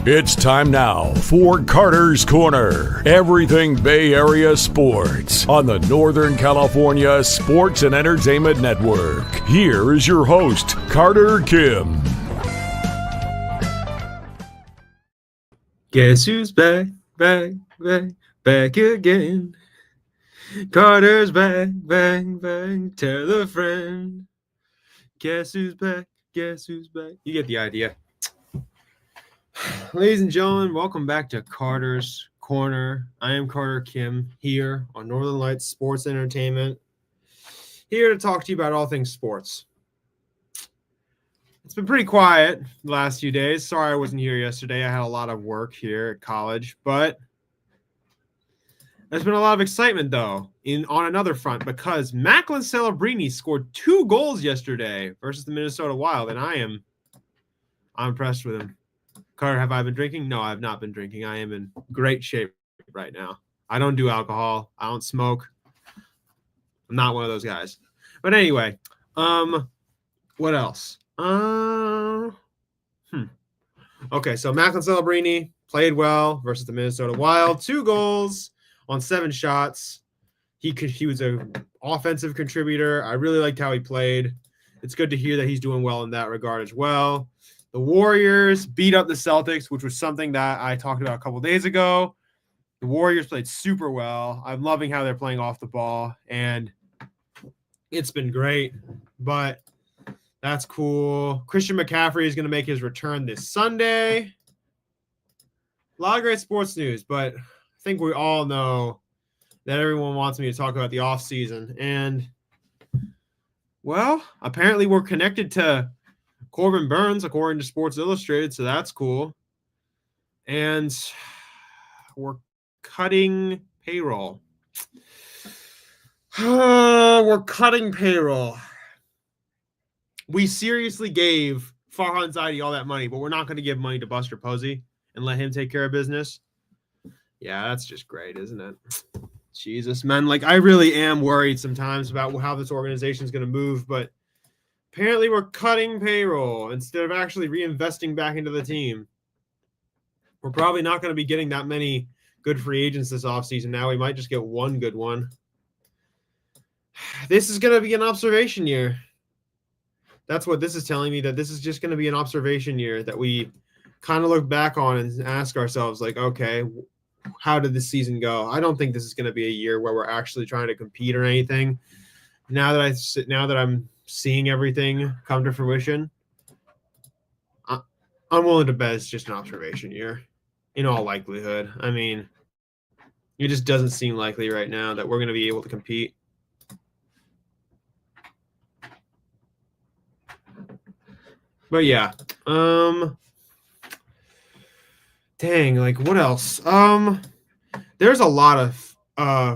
It's time now for Carter's Corner. Everything Bay Area sports on the Northern California Sports and Entertainment Network. Here is your host, Carter Kim. Guess who's back again? Carter's back, tell a friend. Guess who's back? You get the idea. Ladies and gentlemen, welcome back to Carter's Corner. I am Carter Kim here on Northern Lights Sports Entertainment. Here to talk to you about all things sports. It's been pretty quiet the last few days. Sorry I wasn't here yesterday. I had a lot of work here at college, but there's been a lot of excitement, though, on another front because Macklin Celebrini scored 2 goals yesterday versus the Minnesota Wild, and I'm impressed with him. Carter, have I been drinking? No, I have not been drinking. I am in great shape right now. I don't do alcohol. I don't smoke. I'm not one of those guys. But anyway, what else? Okay, so Macklin Celebrini played well versus the Minnesota Wild. 2 goals on 7 shots. He was an offensive contributor. I really liked how he played. It's good to hear that he's doing well in that regard as well. The Warriors beat up the Celtics, which was something that I talked about a couple days ago. The Warriors played super well. I'm loving how they're playing off the ball, and it's been great, but that's cool. Christian McCaffrey is going to make his return this Sunday. A lot of great sports news, but I think we all know that everyone wants me to talk about the offseason. And, well, apparently we're connected to Corbin Burns, according to Sports Illustrated, so that's cool. And we're cutting payroll. We're cutting payroll. We seriously gave Farhan Zaidi all that money, but we're not going to give money to Buster Posey and let him take care of business. Yeah, that's just great, isn't it? Jesus, man. Like, I really am worried sometimes about how this organization is going to move, but apparently we're cutting payroll instead of actually reinvesting back into the team. We're probably not going to be getting that many good free agents this offseason now. We might just get one good one. This is going to be an observation year. That's what this is telling me, that this is just going to be an observation year that we kind of look back on and ask ourselves, like, okay, how did this season go? I don't think this is going to be a year where we're actually trying to compete or anything. Now that I'm seeing everything come to fruition, I'm willing to bet it's just an observation year in all likelihood. I mean, it just doesn't seem likely right now that we're going to be able to compete. But yeah, dang, like what else? There's a lot of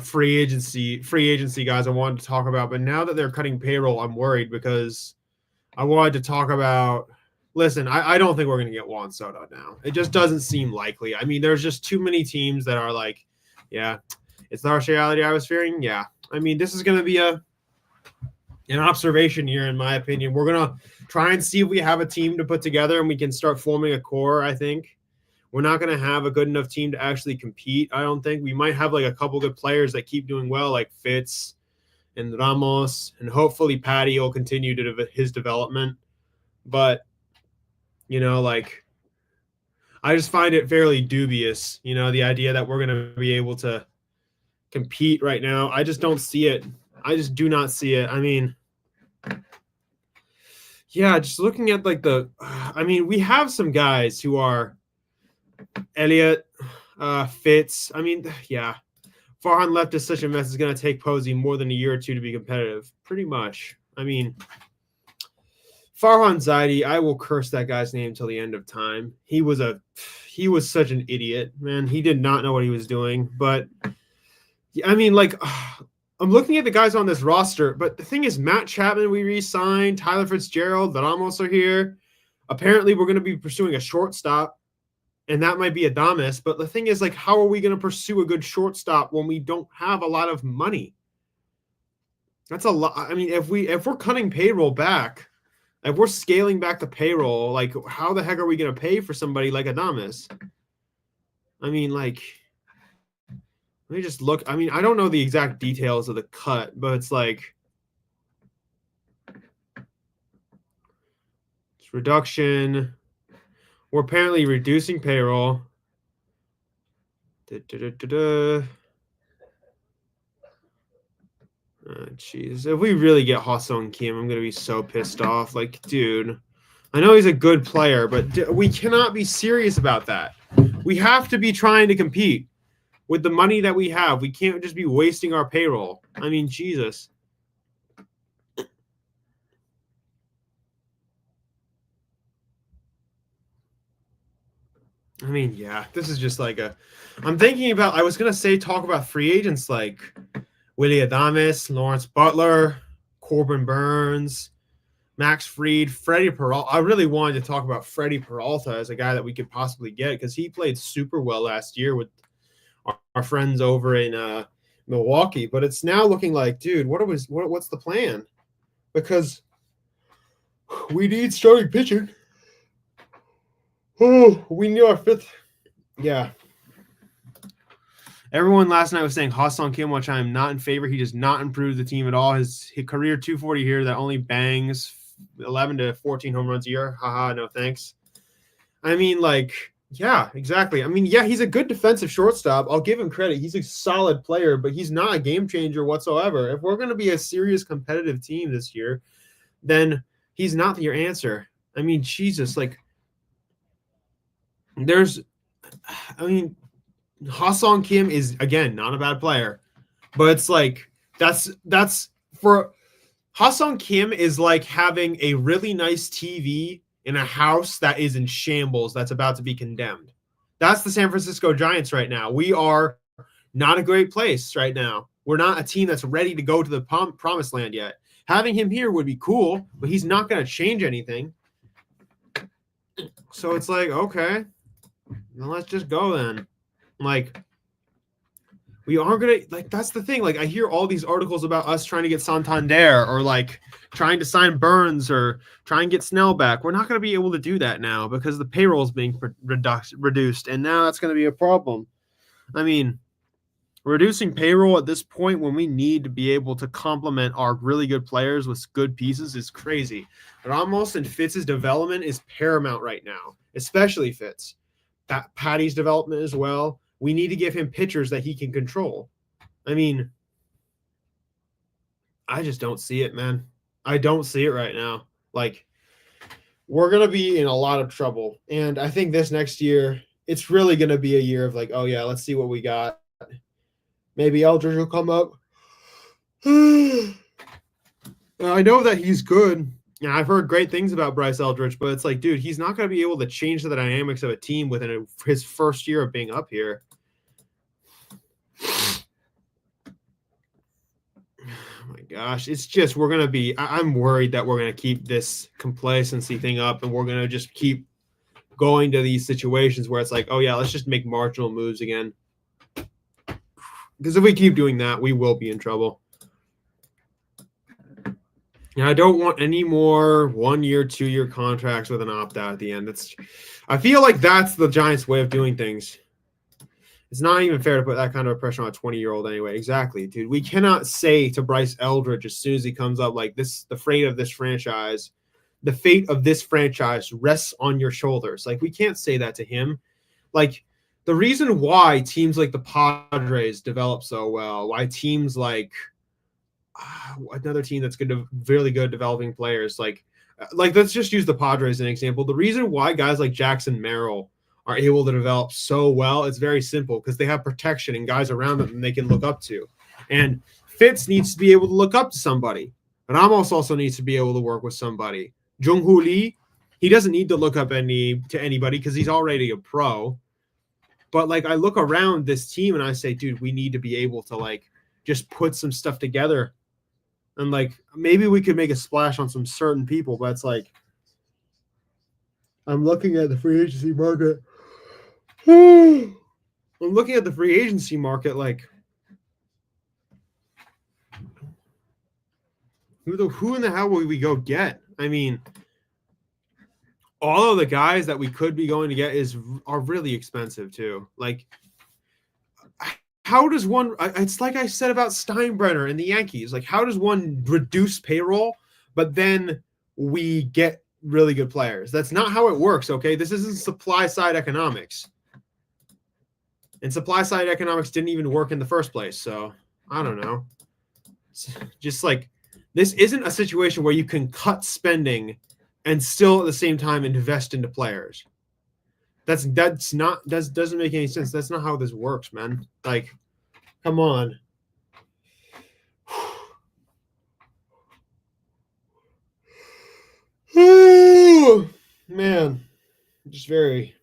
free agency guys I wanted to talk about, but now that they're cutting payroll, I'm worried because I wanted to talk about. Listen, I don't think we're going to get Juan Soto now. It just doesn't seem likely. I mean, there's just too many teams that are like, yeah, it's the harsh reality I was fearing. Yeah, I mean, this is going to be an observation year, in my opinion. We're going to try and see if we have a team to put together and we can start forming a core, I think. We're not going to have a good enough team to actually compete, I don't think. We might have like a couple good players that keep doing well, like Fitz and Ramos, and hopefully Patty will continue his development. But, you know, like, I just find it fairly dubious, you know, the idea that we're going to be able to compete right now. I just don't see it. I just do not see it. I mean, yeah, just looking at like we have some guys who are Elliott, Fitz. I mean, yeah, Farhan left is such a mess. It's going to take Posey more than a year or two to be competitive, pretty much. I mean, Farhan Zaidi, I will curse that guy's name till the end of time. He was such an idiot, man. He did not know what he was doing. But I mean, like, I'm looking at the guys on this roster, but the thing is, Matt Chapman, we re-signed. Tyler Fitzgerald, the Ramos are here. Apparently, we're going to be pursuing a shortstop, and that might be Adames. But the thing is, like, how are we going to pursue a good shortstop when we don't have a lot of money? That's a lot. I mean, if we're cutting payroll back, If we're scaling back the payroll, like how the heck are we going to pay for somebody like Adames? I mean, like, let me just look. I mean, I don't know the exact details of the cut, but it's like it's reduction. We're apparently reducing payroll. Jeez, if we really get Ha-Seong Kim, I'm gonna be so pissed off. Like, dude, I know he's a good player, but we cannot be serious about that. We have to be trying to compete with the money that we have. We can't just be wasting our payroll. I mean, Jesus. I mean, yeah, this is just like I'm thinking about. I was gonna talk about free agents like Willy Adames, Lawrence Butler, Corbin Burns, Max Fried, Freddie Peralta. I really wanted to talk about Freddie Peralta as a guy that we could possibly get because he played super well last year with our friends over in Milwaukee. But it's now looking like, dude, what's the plan? Because we need starting pitching. Oh, we need our fifth. Yeah. Everyone last night was saying Ha-Seong Kim, which I am not in favor. He does not improve the team at all. His career 240 here that only bangs 11 to 14 home runs a year. Haha, no thanks. I mean, like, yeah, exactly. I mean, yeah, he's a good defensive shortstop. I'll give him credit. He's a solid player, but he's not a game changer whatsoever. If we're going to be a serious competitive team this year, then he's not your answer. I mean, Jesus, like, Ha-Seong Kim is, again, not a bad player, but it's like that's for Ha-Seong Kim is like having a really nice TV in a house that is in shambles that's about to be condemned. That's the San Francisco Giants right now. We are not a great place right now. We're not a team that's ready to go to the promised land yet. Having him here would be cool, but he's not going to change anything. So it's like, okay, then let's just go then. Like, we aren't going to, like, that's the thing. Like, I hear all these articles about us trying to get Santander or, like, trying to sign Burns or try and get Snell back. We're not going to be able to do that now because the payroll is being reduced, and now that's going to be a problem. I mean, reducing payroll at this point when we need to be able to complement our really good players with good pieces is crazy. Ramos and Fitz's development is paramount right now, especially Fitz. Patty's development as well. We need to give him pitchers that he can control. I mean, I just don't see it, man. I don't see it right now. Like, we're going to be in a lot of trouble. And I think this next year, it's really going to be a year of like, oh, yeah, let's see what we got. Maybe Eldridge will come up. I know that he's good. Yeah, I've heard great things about Bryce Eldridge, but it's like, dude, he's not going to be able to change the dynamics of a team within his first year of being up here. Oh my gosh, it's just we're going to be – I'm worried that we're going to keep this complacency thing up and we're going to just keep going to these situations where it's like, oh, yeah, let's just make marginal moves again. Because if we keep doing that, we will be in trouble. I don't want any more 1 year, 2 year contracts with an opt-out at the end. I feel like that's the Giants' way of doing things. It's not even fair to put that kind of pressure on a 20-year-old anyway. Exactly, dude. We cannot say to Bryce Eldridge as soon as he comes up like this, the fate of this franchise rests on your shoulders. Like, we can't say that to him. Like, the reason why teams like the Padres develop so well, why teams like another team that's good, really good developing players, like let's just use the Padres as an example. The reason why guys like Jackson Merrill are able to develop so well, it's very simple because they have protection and guys around them they can look up to. And Fitz needs to be able to look up to somebody. Ramos also needs to be able to work with somebody. Jung-Hoo Lee, he doesn't need to look up to anybody because he's already a pro. But like I look around this team and I say, dude, we need to be able to like just put some stuff together. And like maybe we could make a splash on some certain people, but it's like I'm looking at the free agency market. I'm looking at the free agency market like who in the hell will we go get? I mean, all of the guys that we could be going to get are really expensive too. Like, how does one? It's like I said about Steinbrenner and the Yankees. Like, how does one reduce payroll, but then we get really good players? That's not how it works. Okay, this isn't supply side economics, and supply side economics didn't even work in the first place. So I don't know. It's just like, this isn't a situation where you can cut spending and still at the same time invest into players. That's not that doesn't make any sense. That's not how this works, man. Like, come on. Man, just very,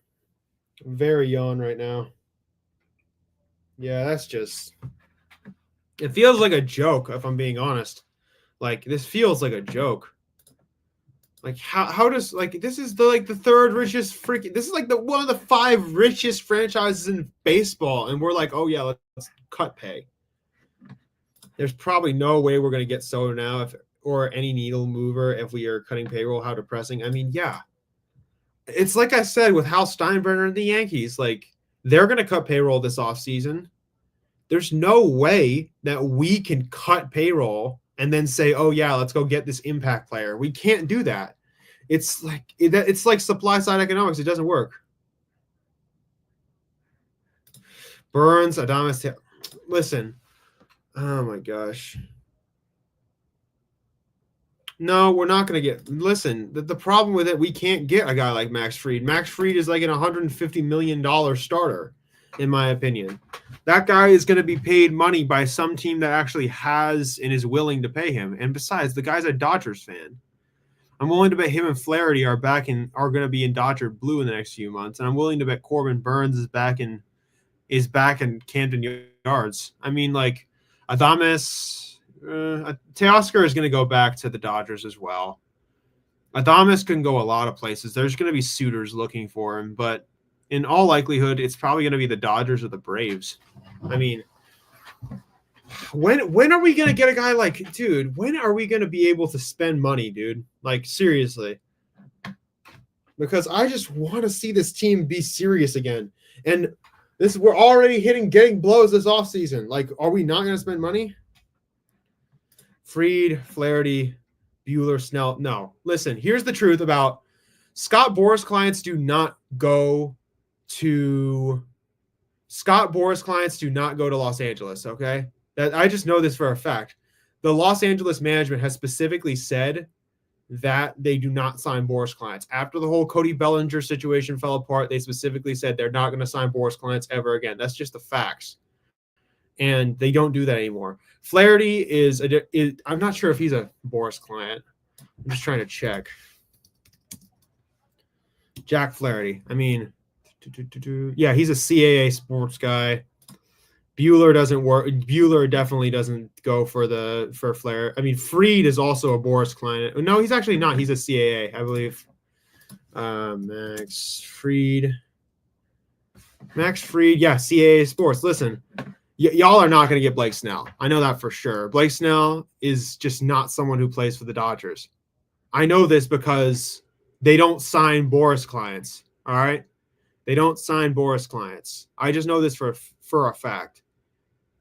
very yawn right now. Yeah, that's just. It feels like a joke, if I'm being honest. Like, this feels like a joke. Like, how does, like, this is the third richest freaking, this is like the one of the 5 richest franchises in baseball, and we're like, oh yeah, let's cut pay. There's probably no way we're gonna get Soto now or any needle mover if we are cutting payroll. How depressing. I mean, yeah. It's like I said with Hal Steinbrenner and the Yankees, like, they're gonna cut payroll this offseason. There's no way that we can cut payroll and then say, oh yeah, let's go get this impact player. We can't do that. It's like supply side economics. It doesn't work. Burns, Adames. Listen. Oh my gosh. No, we're not going to get. Listen, the problem with it, we can't get a guy like Max Fried. Max Fried is like an $150 million starter, in my opinion. That guy is going to be paid money by some team that actually has and is willing to pay him. And besides, the guy's a Dodgers fan. I'm willing to bet him and Flaherty are going to be in Dodger blue in the next few months, and I'm willing to bet Corbin Burns is back in Camden Yards. I mean, like, Adames, Teoscar is going to go back to the Dodgers as well. Adames can go a lot of places. There's going to be suitors looking for him, but in all likelihood, it's probably going to be the Dodgers or the Braves. I mean, when are we going to get a guy like, dude, when are we going to be able to spend money, dude? Like, seriously. Because I just want to see this team be serious again. And we're already getting blows this offseason. Like, are we not going to spend money? Fried, Flaherty, Buehler, Snell. No. Listen, here's the truth about Scott Boras clients do not go to Los Angeles, okay? I just know this for a fact. The Los Angeles management has specifically said that they do not sign Boras clients. After the whole Cody Bellinger situation fell apart, they specifically said they're not going to sign Boras clients ever again. That's just the facts. And they don't do that anymore. Flaherty is I'm not sure if he's a Boras client. I'm just trying to check. Jack Flaherty. I mean, yeah, he's a CAA sports guy. Buehler doesn't work. Buehler definitely doesn't go for Flair. I mean, Fried is also a Boras client. No, he's actually not. He's a CAA, I believe. Max Fried, yeah, CAA Sports. Listen, y'all are not going to get Blake Snell. I know that for sure. Blake Snell is just not someone who plays for the Dodgers. I know this because they don't sign Boras clients. All right, they don't sign Boras clients. I just know this for a fact.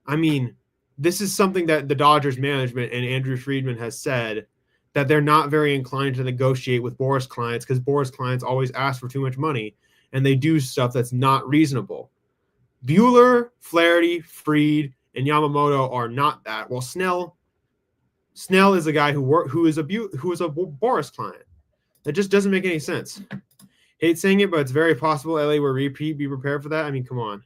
I mean, this is something that the Dodgers management and Andrew Friedman has said, that they're not very inclined to negotiate with Boras clients because Boras clients always ask for too much money and they do stuff that's not reasonable. Buehler, Flaherty, Fried, and Yamamoto are not that. Well, Snell is a guy who is a Boras client. That just doesn't make any sense. Hate saying it, but it's very possible LA will repeat. Be prepared for that. I mean, come on.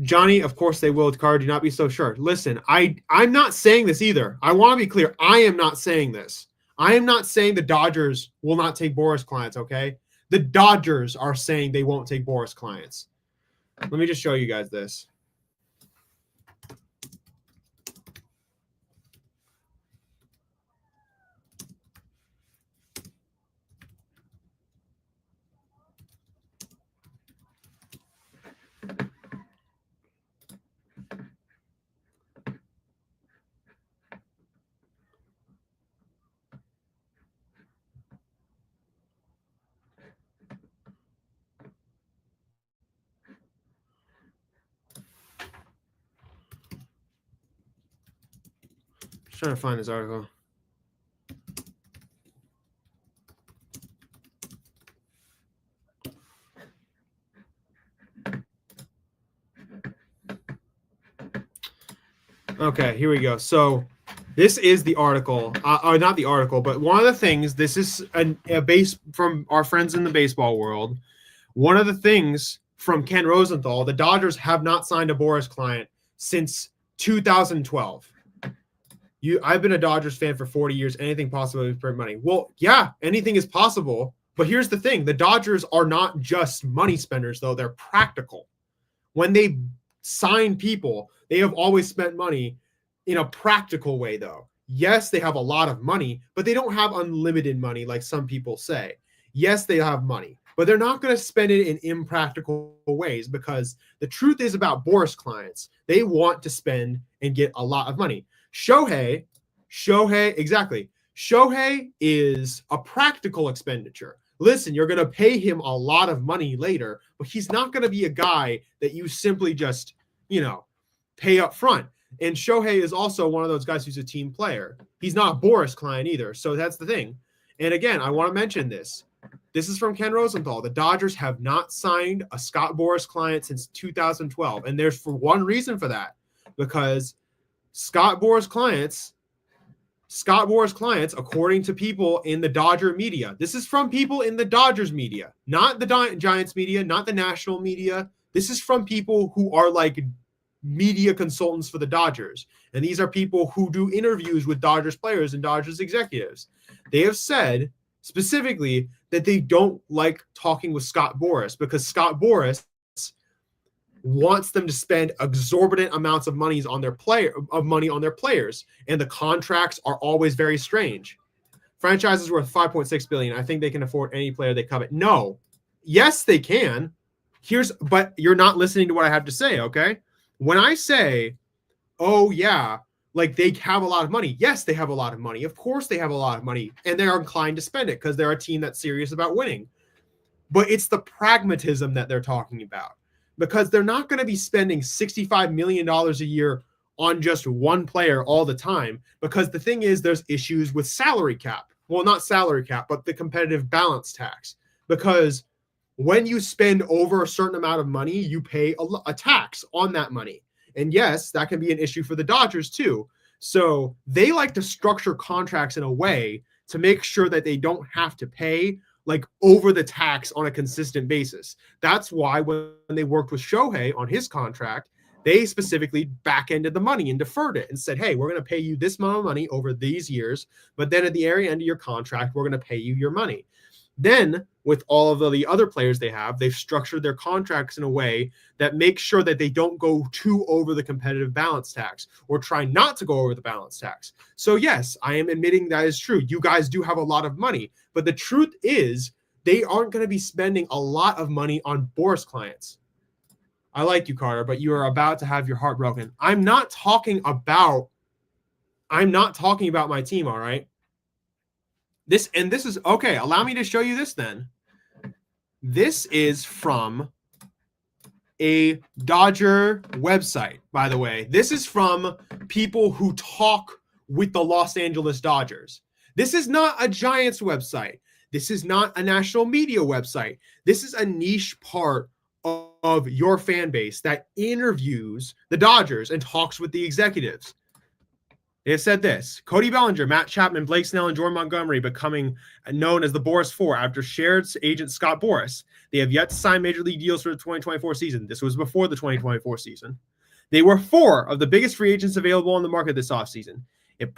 Johnny, of course they will. Car, do not be so sure. Listen, I'm not saying this either. I want to be clear. I am not saying this. I am not saying the Dodgers will not take Boras clients, okay? The Dodgers are saying they won't take Boras clients. Let me just show you guys this. trying to find this article. Okay, here we go. So this is the article, or not the article, but one of the things. This is a base from our friends in the baseball world. One of the things from Ken Rosenthal, the Dodgers have not signed a Boras client since 2012. I've been a Dodgers fan for 40 years. Anything possible with print money? Well, yeah, anything is possible. But here's the thing: the Dodgers are not just money spenders, though. They're practical. When they sign people, they have always spent money in a practical way, though. Yes, they have a lot of money, but they don't have unlimited money like some people say. Yes, they have money, but they're not going to spend it in impractical ways, because the truth is about Boras clients, they want to spend and get a lot of money. Shohei, exactly. Shohei is a practical expenditure. Listen, you're going to pay him a lot of money later, but he's not going to be a guy that you simply just, pay up front. And Shohei is also one of those guys who's a team player. He's not a Boras client either. So that's the thing. And again, I want to mention this. This is from Ken Rosenthal. The Dodgers have not signed a Scott Boras client since 2012. And there's for one reason for that, because Scott Boras clients, according to people in the Dodger media, this is from people in the Dodgers media, not the Giants media, not the national media. This is from people who are like media consultants for the Dodgers. And these are people who do interviews with Dodgers players and Dodgers executives. They have said specifically that they don't like talking with Scott Boras, because Scott Boras wants them to spend exorbitant amounts of money on their players, and the contracts are always very strange. Franchise is worth $5.6 billion. I think they can afford any player they covet. No. Yes, they can. But you're not listening to what I have to say, okay? When I say, oh yeah, like they have a lot of money. Yes, they have a lot of money. Of course they have a lot of money, and they're inclined to spend it because they're a team that's serious about winning. But it's the pragmatism that they're talking about, because they're not going to be spending $65 million a year on just one player all the time, because the thing is, there's issues with salary cap. Well, not salary cap, but the competitive balance tax, because when you spend over a certain amount of money, you pay a tax on that money. And yes, that can be an issue for the Dodgers too. So they like to structure contracts in a way to make sure that they don't have to pay like over the tax on a consistent basis. That's why when they worked with Shohei on his contract, they specifically back-ended the money and deferred it and said, hey, we're going to pay you this amount of money over these years, but then at the very end of your contract, we're going to pay you your money. Then with all of the other players they have, they've structured their contracts in a way that makes sure that they don't go too over the competitive balance tax, or try not to go over the balance tax. So yes, I am admitting that is true. You guys do have a lot of money, but the truth is they aren't going to be spending a lot of money on Boras clients. I like you, Carter, but you are about to have your heart broken. I'm not talking about my team, all right? This is okay. Allow me to show you this then. This is from a Dodger website, by the way. This is from people who talk with the Los Angeles Dodgers. This is not a Giants website. This is not a national media website. This is a niche part of your fan base that interviews the Dodgers and talks with the executives. They have said this: Cody Bellinger, Matt Chapman, Blake Snell, and Jordan Montgomery becoming known as the Boras Four after shared agent Scott Boras. They have yet to sign major league deals for the 2024 season. This was before the 2024 season. They were four of the biggest free agents available on the market this offseason. It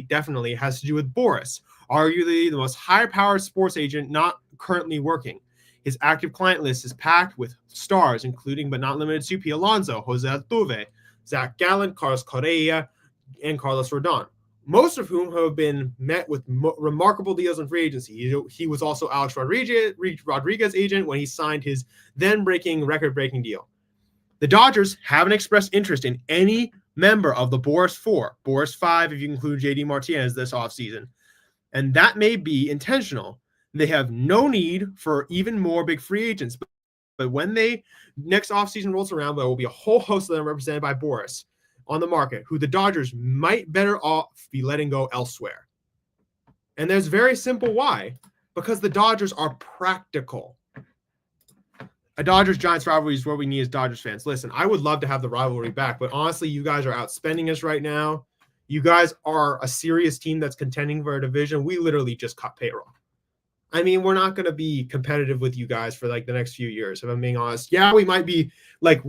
definitely has to do with Boras, arguably the most high-powered sports agent not currently working. His active client list is packed with stars, including but not limited to Pete Alonso, Jose Altuve, Zach Gallen, Carlos Correa, and Carlos Rodon, most of whom have been met with remarkable deals in free agency. He was also Alex Rodriguez's agent when he signed his then-breaking, record-breaking deal. The Dodgers haven't expressed interest in any member of the Boras Four, Boras Five if you include JD Martinez this offseason, and that may be intentional. They have no need for even more big free agents, but when next offseason rolls around, there will be a whole host of them represented by Boras on the market who the Dodgers might better off be letting go elsewhere. And there's very simple why. Because the Dodgers are practical. A Dodgers-Giants rivalry is what we need as Dodgers fans. Listen, I would love to have the rivalry back, but honestly, you guys are outspending us right now. You guys are a serious team that's contending for a division. We literally just cut payroll. I mean, we're not going to be competitive with you guys for like the next few years, if I'm being honest. Yeah, we might be like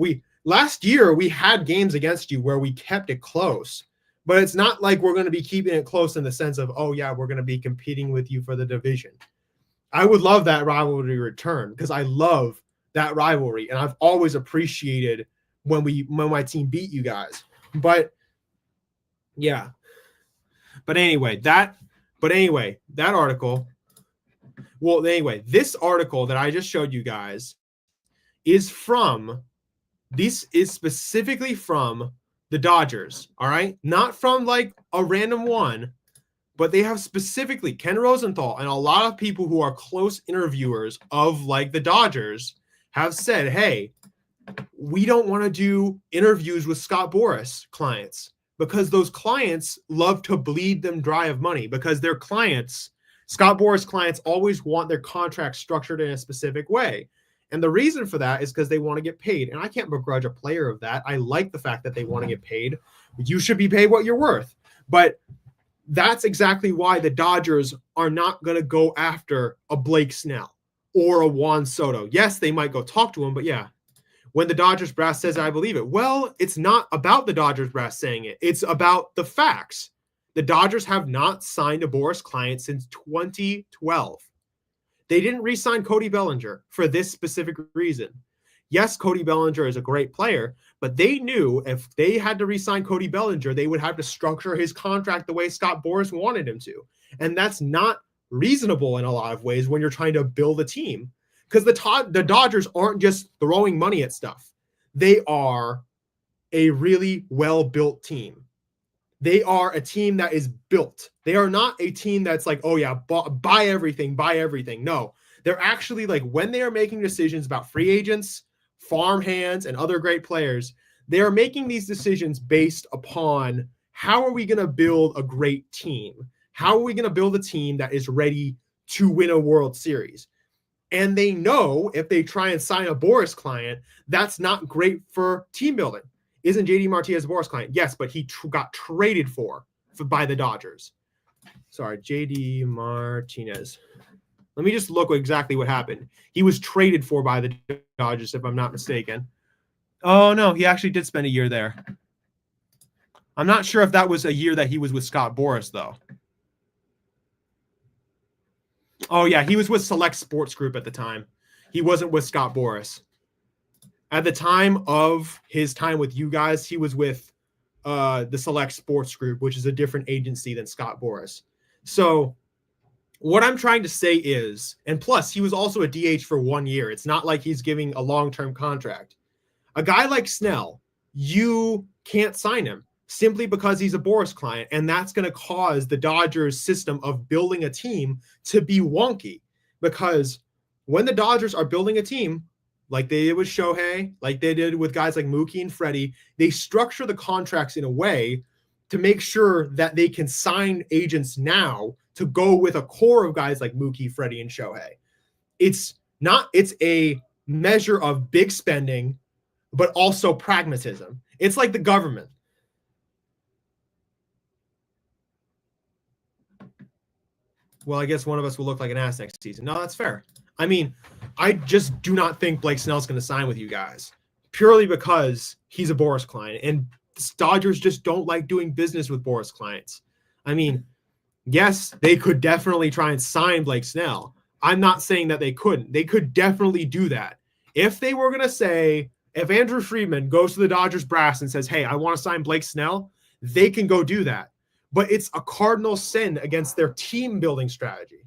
last year we had games against you where we kept it close, but it's not like we're going to be keeping it close in the sense of, oh yeah, we're going to be competing with you for the division. I would love that rivalry return because I love that rivalry, and I've always appreciated when my team beat you guys. But yeah. But anyway, that article. Well, anyway, this article that I just showed you guys is specifically from the Dodgers, all right? Not from like a random one, but they have specifically Ken Rosenthal and a lot of people who are close interviewers of like the Dodgers have said, hey, we don't want to do interviews with Scott Boras clients because those clients love to bleed them dry of money because their clients, Scott Boras clients, always want their contract structured in a specific way. And the reason for that is because they want to get paid. And I can't begrudge a player of that. I like the fact that they want to get paid. You should be paid what you're worth. But that's exactly why the Dodgers are not going to go after a Blake Snell or a Juan Soto. Yes, they might go talk to him, but yeah. When the Dodgers brass says, I believe it. Well, it's not about the Dodgers brass saying it. It's about the facts. The Dodgers have not signed a Boras client since 2012. They didn't re-sign Cody Bellinger for this specific reason. Yes, Cody Bellinger is a great player, but they knew if they had to re-sign Cody Bellinger, they would have to structure his contract the way Scott Boras wanted him to. And that's not reasonable in a lot of ways when you're trying to build a team. Because the Dodgers aren't just throwing money at stuff. They are a really well-built team. They are a team that is built. They are not a team that's like, oh yeah, buy everything. No, they're actually like when they are making decisions about free agents, farm hands, and other great players, they are making these decisions based upon how are we going to build a great team? How are we going to build a team that is ready to win a World Series? And they know if they try and sign a Boras client, that's not great for team building. Isn't JD Martinez a Boras client? Yes, but he got traded by the Dodgers. Sorry, JD Martinez. Let me just look exactly what happened. He was traded for by the Dodgers, if I'm not mistaken. Oh, no, he actually did spend a year there. I'm not sure if that was a year that he was with Scott Boras, though. Oh, yeah, he was with Select Sports Group at the time. He wasn't with Scott Boras. At the time of his time with you guys, he was with the Select Sports Group, which is a different agency than Scott Boras. So what I'm trying to say is, and plus, he was also a DH for 1 year. It's not like he's giving a long-term contract. A guy like Snell, you can't sign him simply because he's a Boras client, and that's going to cause the Dodgers system of building a team to be wonky because when the Dodgers are building a team, like they did with Shohei, like they did with guys like Mookie and Freddie, they structure the contracts in a way to make sure that they can sign agents now to go with a core of guys like Mookie, Freddie, and Shohei. It's a measure of big spending, but also pragmatism. It's like the government. Well, I guess one of us will look like an ass next season. No, that's fair. I mean, I just do not think Blake Snell's going to sign with you guys purely because he's a Boras client, and the Dodgers just don't like doing business with Boras clients. I mean, yes, they could definitely try and sign Blake Snell. I'm not saying that they couldn't. They could definitely do that. If they were going to say, if Andrew Friedman goes to the Dodgers brass and says, hey, I want to sign Blake Snell, they can go do that. But it's a cardinal sin against their team building strategy.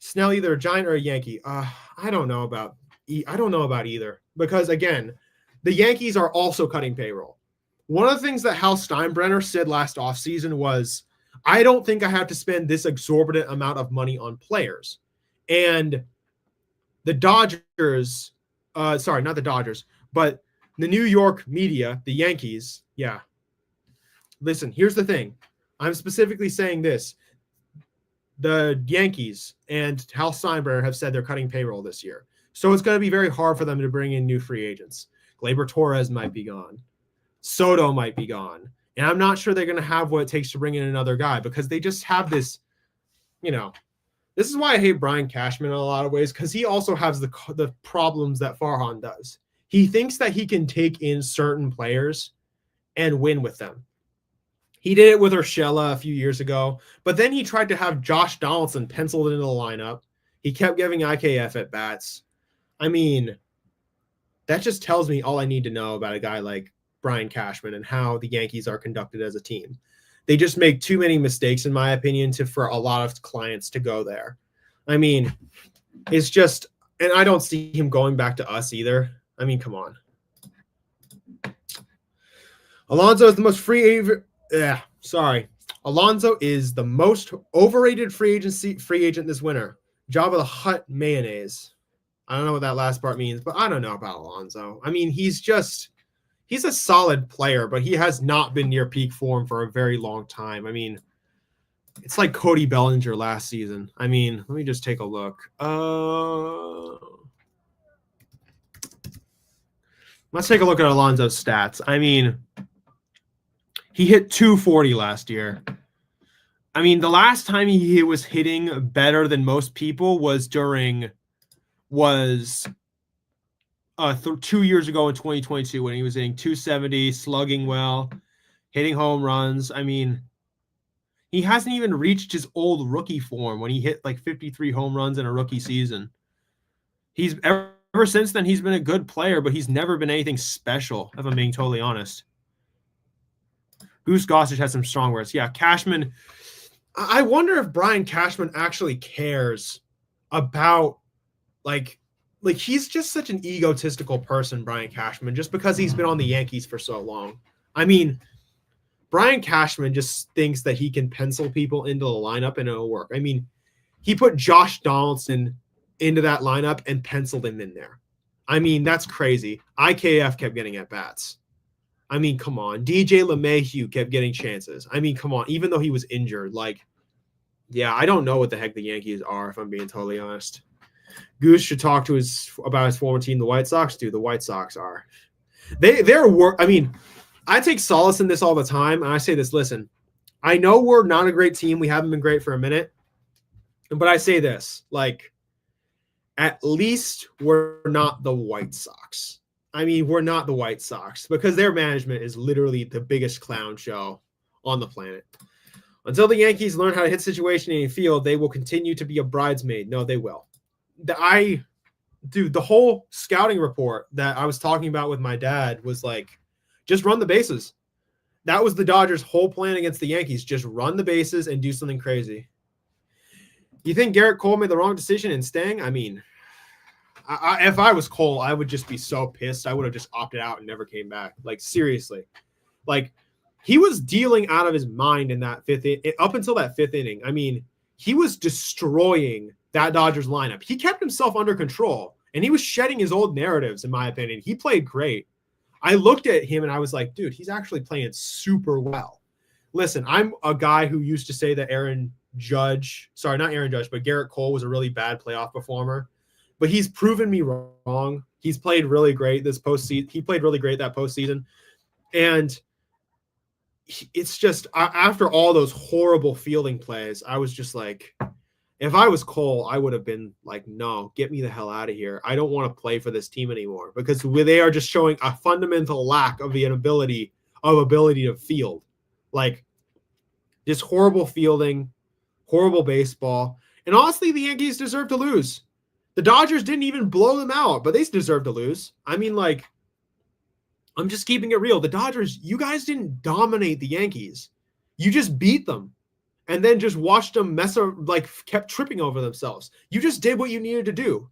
Snell either a Giant or a Yankee. I don't know about either because again, the Yankees are also cutting payroll. One of the things that Hal Steinbrenner said last offseason was, I don't think I have to spend this exorbitant amount of money on players. And the Dodgers, not the Dodgers, but the New York media, the Yankees, yeah. Listen, here's the thing. I'm specifically saying this. The Yankees and Hal Steinbrenner have said they're cutting payroll this year. So it's going to be very hard for them to bring in new free agents. Gleyber Torres might be gone. Soto might be gone. And I'm not sure they're going to have what it takes to bring in another guy because they just have this, this is why I hate Brian Cashman in a lot of ways, because he also has the problems that Farhan does. He thinks that he can take in certain players and win with them. He did it with Urshela a few years ago, but then he tried to have Josh Donaldson penciled into the lineup. He kept giving IKF at bats. I mean, that just tells me all I need to know about a guy like Brian Cashman and how the Yankees are conducted as a team. They just make too many mistakes, in my opinion, for a lot of clients to go there. I mean, it's just, and I don't see him going back to us either. I mean, come on. Alonso is the most Alonso is the most overrated free agent this winter. Jabba the Hutt mayonnaise. I don't know what that last part means, but I don't know about Alonso. I mean, he's a solid player, but he has not been near peak form for a very long time. I mean, it's like Cody Bellinger last season. I mean, let me just take a look. Let's take a look at Alonso's stats. I mean, he hit 240 last year. I mean, the last time he was hitting better than most people was 2 years ago in 2022 when he was hitting 270, slugging well, hitting home runs. I mean, he hasn't even reached his old rookie form when he hit like 53 home runs in a rookie season. He's ever since then, he's been a good player, but he's never been anything special, if I'm being totally honest. Goose Gossage has some strong words. Yeah, Cashman. I wonder if Brian Cashman actually cares about like he's just such an egotistical person, Brian Cashman, just because he's been on the Yankees for so long. I mean, Brian Cashman just thinks that he can pencil people into the lineup and it'll work. I mean, he put Josh Donaldson into that lineup and penciled him in there. I mean, that's crazy. IKF kept getting at bats. I mean, come on. DJ LeMahieu kept getting chances. I mean, come on. Even though he was injured, yeah, I don't know what the heck the Yankees are, if I'm being totally honest. Goose should talk to about his former team, the White Sox. Dude, the White Sox are. I mean, I take solace in this all the time, and I say this, listen, I know we're not a great team. We haven't been great for a minute. But I say this, at least we're not the White Sox. I mean, we're not the White Sox because their management is literally the biggest clown show on the planet. Until the Yankees learn how to hit situation in a field, they will continue to be a bridesmaid. No, they will. The whole scouting report that I was talking about with my dad was just run the bases. That was the Dodgers' whole plan against the Yankees. Just run the bases and do something crazy. You think Garrett Cole made the wrong decision in staying? I mean, if I was Cole, I would just be so pissed. I would have just opted out and never came back. Seriously. He was dealing out of his mind in that up until that fifth inning. I mean, he was destroying that Dodgers lineup. He kept himself under control, and he was shedding his old narratives, in my opinion. He played great. I looked at him, and I was like, dude, he's actually playing super well. Listen, I'm a guy who used to say that Garrett Cole was a really bad playoff performer. But he's proven me wrong. He's played really great this postseason. He played really great that postseason. And it's just, after all those horrible fielding plays, I was just like, if I was Cole, I would have been like, no, get me the hell out of here. I don't want to play for this team anymore because they are just showing a fundamental lack of the ability to field. Just horrible fielding, horrible baseball. And honestly, the Yankees deserve to lose. The Dodgers didn't even blow them out, but they deserve to lose. I mean, I'm just keeping it real. The Dodgers, you guys didn't dominate the Yankees. You just beat them and then just watched them kept tripping over themselves. You just did what you needed to do.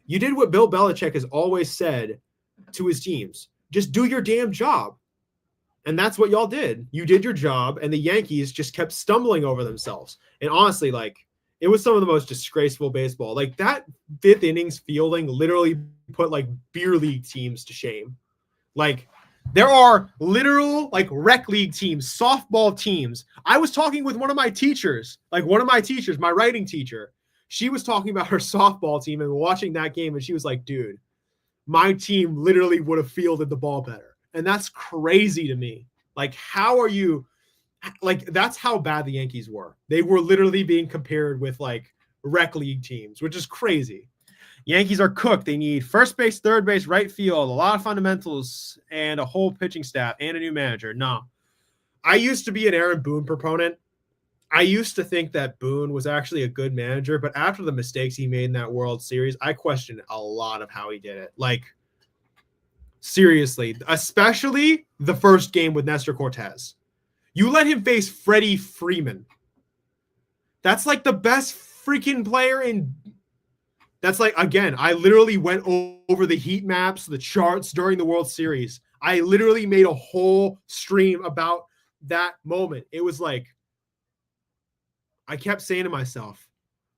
You did what Bill Belichick has always said to his teams. Just do your damn job. And that's what y'all did. You did your job, and the Yankees just kept stumbling over themselves. And honestly, it was some of the most disgraceful baseball. That fifth innings fielding literally put beer league teams to shame. Like, there are literal like rec league teams, softball teams. I was talking with one of my teachers, my writing teacher. She was talking about her softball team and watching that game, and she was like, dude, my team literally would have fielded the ball better. And that's crazy to me. Like, how are you like, that's how bad the Yankees were. They were literally being compared with like rec league teams, which is crazy. Yankees are cooked. They need first base, third base, right field, a lot of fundamentals, and a whole pitching staff and a new manager. No. I used to be an Aaron Boone proponent. I used to think that Boone was actually a good manager, but after the mistakes he made in that World Series, I questioned a lot of how he did it. Like, seriously, especially the first game with Nestor Cortez. You let him face Freddie Freeman. That's like the best freaking player in... That's like, again, I literally went over the heat maps, the charts during the World Series. I literally made a whole stream about that moment. It was like, I kept saying to myself,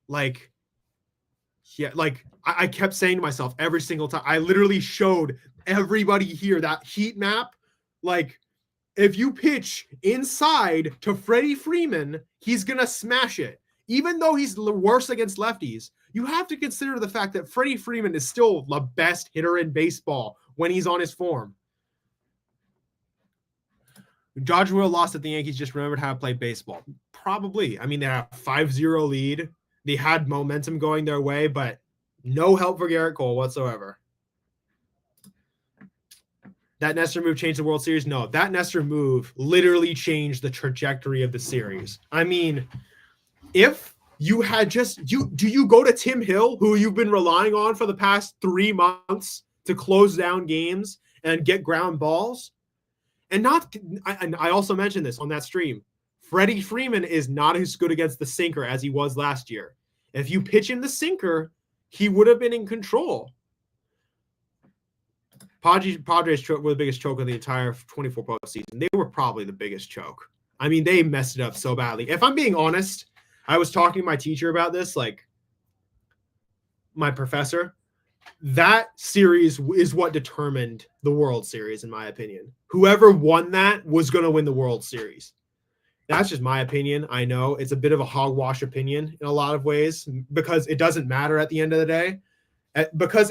like, yeah, like I kept saying to myself every single time. I literally showed everybody here that heat map. Like, if you pitch inside to Freddie Freeman, he's going to smash it. Even though he's worse against lefties, you have to consider the fact that Freddie Freeman is still the best hitter in baseball when he's on his form. Dodger will lost that the Yankees just remembered how to play baseball. Probably. I mean, they had a 5-0 lead. They had momentum going their way, but no help for Garrett Cole whatsoever. That Nestor move changed the World Series? No, that Nestor move literally changed the trajectory of the series. I mean, if you had just do you go to Tim Hill, who you've been relying on for the past 3 months to close down games and get ground balls? And I also mentioned this on that stream. Freddie Freeman is not as good against the sinker as he was last year. If you pitch him the sinker, he would have been in control. Padres were the biggest choke of the entire 24 postseason. They were probably the biggest choke. I mean, they messed it up so badly. If I'm being honest, I was talking to my teacher about this, like my professor. That series is what determined the World Series, in my opinion. Whoever won that was going to win the World Series. That's just my opinion. I know it's a bit of a hogwash opinion in a lot of ways because it doesn't matter at the end of the day. Because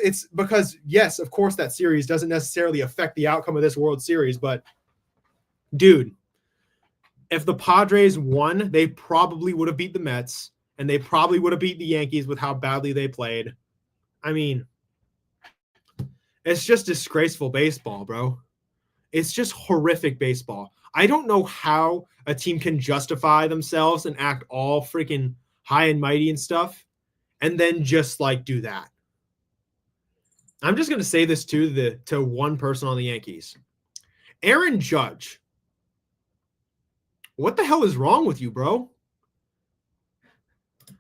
yes, of course, that series doesn't necessarily affect the outcome of this World Series. But, dude, if the Padres won, they probably would have beat the Mets, and they probably would have beat the Yankees with how badly they played. I mean, it's just disgraceful baseball, bro. It's just horrific baseball. I don't know how a team can justify themselves and act all freaking high and mighty and stuff, and then just like do that. I'm just going to say this to one person on the Yankees. Aaron Judge. What the hell is wrong with you, bro?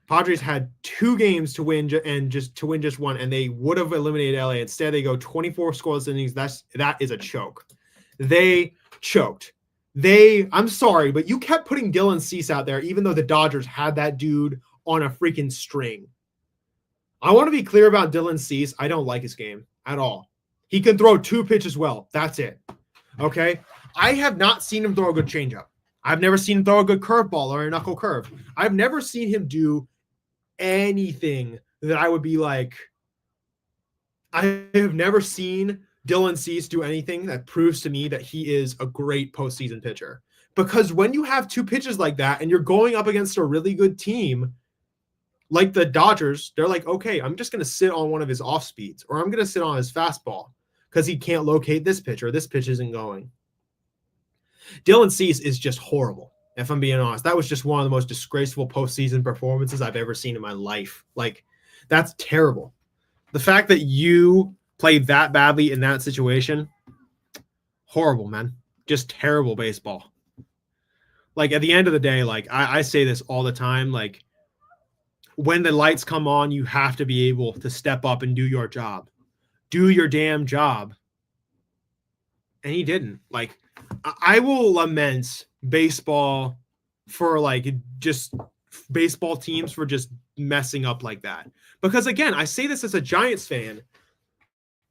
Padres had 2 games to win just one, and they would have eliminated LA. Instead, they go 24 scoreless innings. That is a choke. They choked. I'm sorry, but you kept putting Dylan Cease out there, even though the Dodgers had that dude on a freaking string. I want to be clear about Dylan Cease. I don't like his game at all. He can throw 2 pitches well. That's it. Okay? I have not seen him throw a good changeup. I've never seen him throw a good curveball or a knuckle curve. I've never seen him do anything that I would be like, I have never seen Dylan Cease do anything that proves to me that he is a great postseason pitcher. Because when you have 2 pitches like that and you're going up against a really good team, like the Dodgers, they're like, okay, I'm just going to sit on one of his off speeds, or I'm going to sit on his fastball because he can't locate this pitch, or this pitch isn't going. Dylan Cease is just horrible, if I'm being honest. That was just one of the most disgraceful postseason performances I've ever seen in my life. Like, that's terrible. The fact that you played that badly in that situation, horrible, man. Just terrible baseball. Like, at the end of the day, like, I say this all the time, like, when the lights come on, you have to be able to step up and do your job. Do your damn job. And he didn't. Like, I will lament baseball for, like, just baseball teams for just messing up like that. Because, again, I say this as a Giants fan.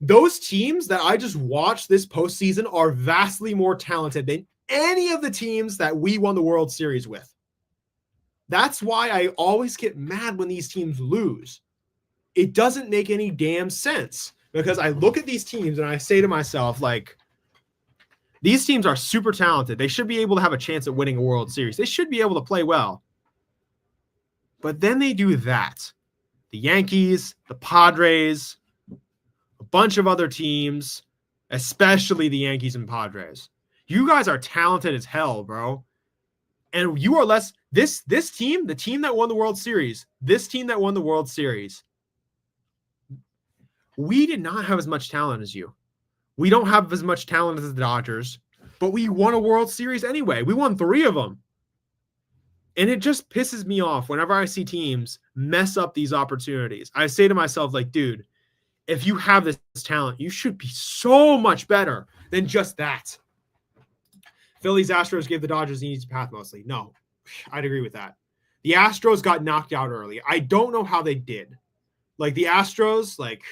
those teams that I just watched this postseason are vastly more talented than any of the teams that we won the World Series with. That's why I always get mad when these teams lose. It doesn't make any damn sense because I look at these teams and I say to myself, like, these teams are super talented. They should be able to have a chance at winning a World Series. They should be able to play well. But then they do that. The Yankees, the Padres, a bunch of other teams, especially the Yankees and Padres. You guys are talented as hell, bro. And you are less this team, the team that won the World Series, we did not have as much talent as you. We don't have as much talent as the Dodgers, but we won a World Series anyway. We won 3 of them. And it just pisses me off whenever I see teams mess up these opportunities. I say to myself, like, dude, if you have this talent, you should be so much better than just that. Phillies Astros gave the Dodgers an easy path mostly. No, I'd agree with that. The Astros got knocked out early. I don't know how they did. Like, the Astros, like,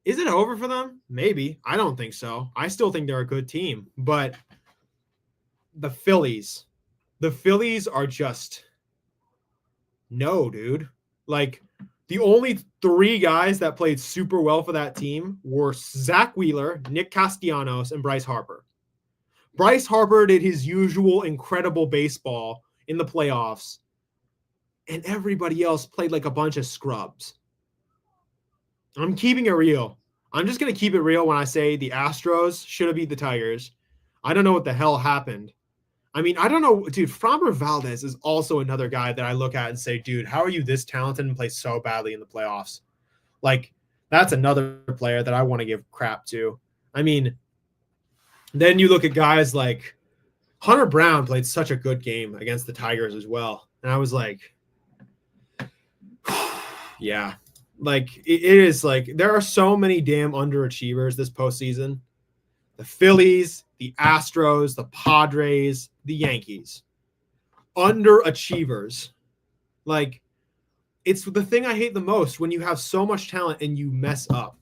is it over for them? Maybe. I don't think so. I still think they're a good team. But the Phillies are just, no, dude. Like, the only 3 guys that played super well for that team were Zach Wheeler, Nick Castellanos, and Bryce Harper. Bryce Harper did his usual incredible baseball in the playoffs, and everybody else played like a bunch of scrubs. I'm keeping it real. I'm just going to keep it real when I say the Astros should have beat the Tigers. I don't know what the hell happened. I mean, I don't know, dude. Framber Valdez is also another guy that I look at and say, dude, how are you this talented and play so badly in the playoffs? Like, that's another player that I want to give crap to. I mean, then you look at guys like Hunter Brown played such a good game against the Tigers as well. And I was like, yeah. Like, it is like, there are so many damn underachievers this postseason. The Phillies, the Astros, the Padres, the Yankees. Underachievers. Like, it's the thing I hate the most when you have so much talent and you mess up.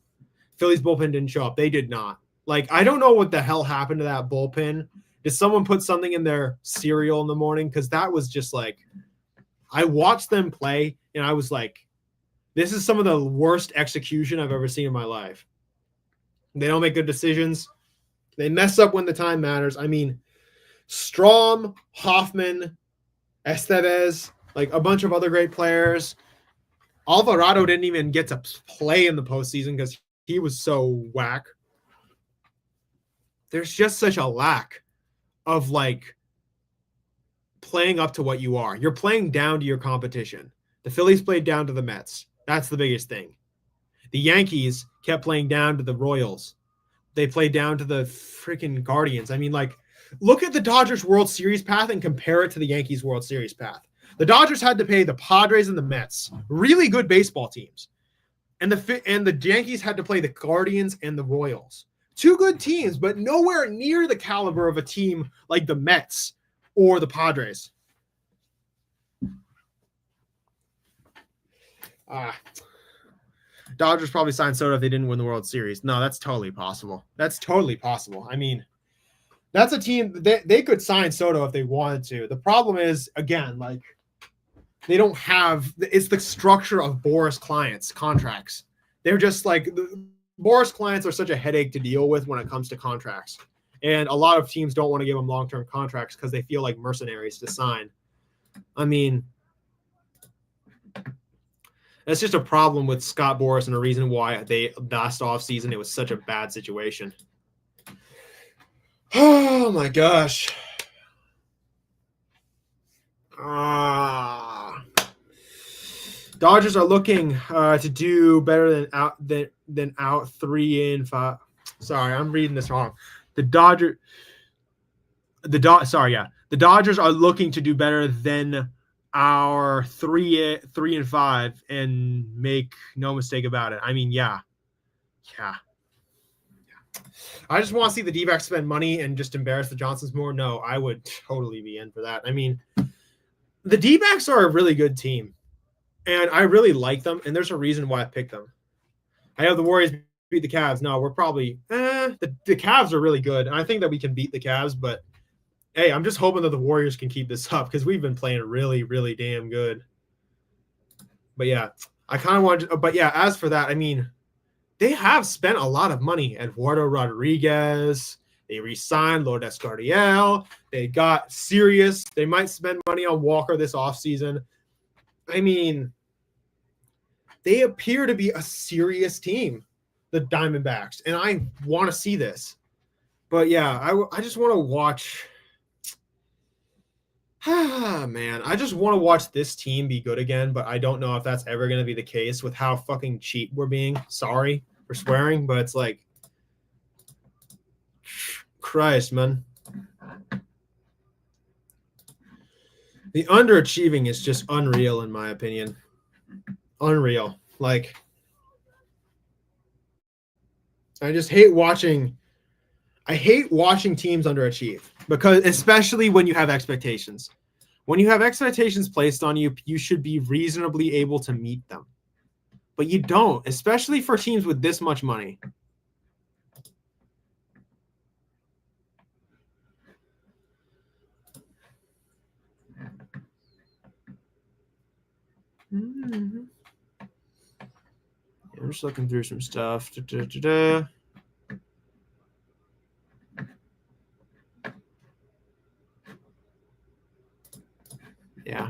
Phillies bullpen didn't show up. They did not. Like, I don't know what the hell happened to that bullpen. Did someone put something in their cereal in the morning? Because that was just like, I watched them play and I was like, this is some of the worst execution I've ever seen in my life. They don't make good decisions. They mess up when the time matters. I mean, Strom, Hoffman, Estevez, like a bunch of other great players. Alvarado didn't even get to play in the postseason because he was so whack. There's just such a lack of, like, playing up to what you are. You're playing down to your competition. The Phillies played down to the Mets. That's the biggest thing. The Yankees kept playing down to the Royals. They played down to the freaking Guardians. I mean, like, look at the Dodgers World Series path and compare it to the Yankees World Series path. The Dodgers had to play the Padres and the Mets, really good baseball teams. And the Yankees had to play the Guardians and the Royals. 2 good teams, but nowhere near the caliber of a team like the Mets or the Padres. Dodgers probably signed Soto if they didn't win the World Series. No, that's totally possible. I mean, that's a team they could sign Soto if they wanted to. The problem is, again, like, they don't have, it's the structure of Boras clients contracts. They're just like, Boras clients are such a headache to deal with when it comes to contracts. And a lot of teams don't want to give them long-term contracts because they feel like mercenaries to sign. I mean, that's just a problem with Scott Boras and a reason why they last offseason it was such a bad situation. Oh my gosh. Dodgers are looking to do better than out 3 in 5. Sorry, I'm reading this wrong. The Dodgers are looking to do better than our 3 and 5 and make no mistake about it. I mean, yeah. I just want to see the D-backs spend money and just embarrass the Johnsons more. No, I would totally be in for that. I mean, the D-backs are a really good team, and I really like them, and there's a reason why I picked them. I have the Warriors beat the Cavs. No, we're probably the Cavs are really good, and I think that we can beat the Cavs. But hey, I'm just hoping that the Warriors can keep this up because we've been playing really, really damn good. But yeah, I kind of want to. But yeah, as for that, I mean, they have spent a lot of money. Eduardo Rodriguez. They re-signed Lourdes Gurriel. They got serious. They might spend money on Walker this offseason. I mean, they appear to be a serious team, the Diamondbacks, and I want to see this. But yeah, I just want to watch. Man, I just want to watch this team be good again, but I don't know if that's ever going to be the case with how fucking cheap we're being. Sorry for swearing, but it's like, Christ, man. The underachieving is just unreal, in my opinion. Unreal. Like, I just hate watching. I hate watching teams underachieve because, especially when you have expectations. When you have expectations placed on you, you should be reasonably able to meet them. But you don't, especially for teams with this much money. I'm just looking through some stuff. Yeah.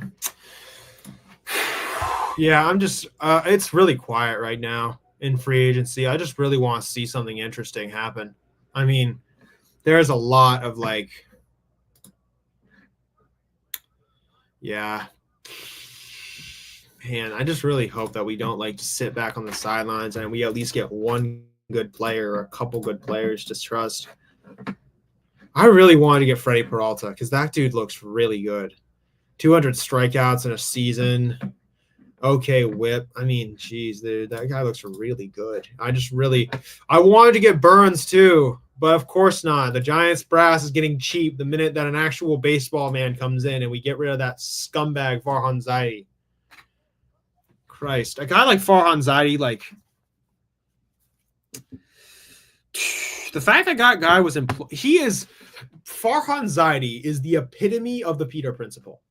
Yeah, I'm just it's really quiet right now in free agency. I just really want to see something interesting happen. I mean, there's a lot of like, yeah. Man, I just really hope that we don't like just sit back on the sidelines and we at least get one good player or a couple good players to trust. I really wanted to get Freddie Peralta because that dude looks really good. 200 strikeouts in a season. Okay, whip. I mean, geez, dude, that guy looks really good. I wanted to get Burns too, but of course not. The Giants brass is getting cheap the minute that an actual baseball man comes in and we get rid of that scumbag Farhan Zaidi. Christ, a guy like Farhan Zaidi, like the fact that guy was employed, Farhan Zaidi is the epitome of the Peter Principle.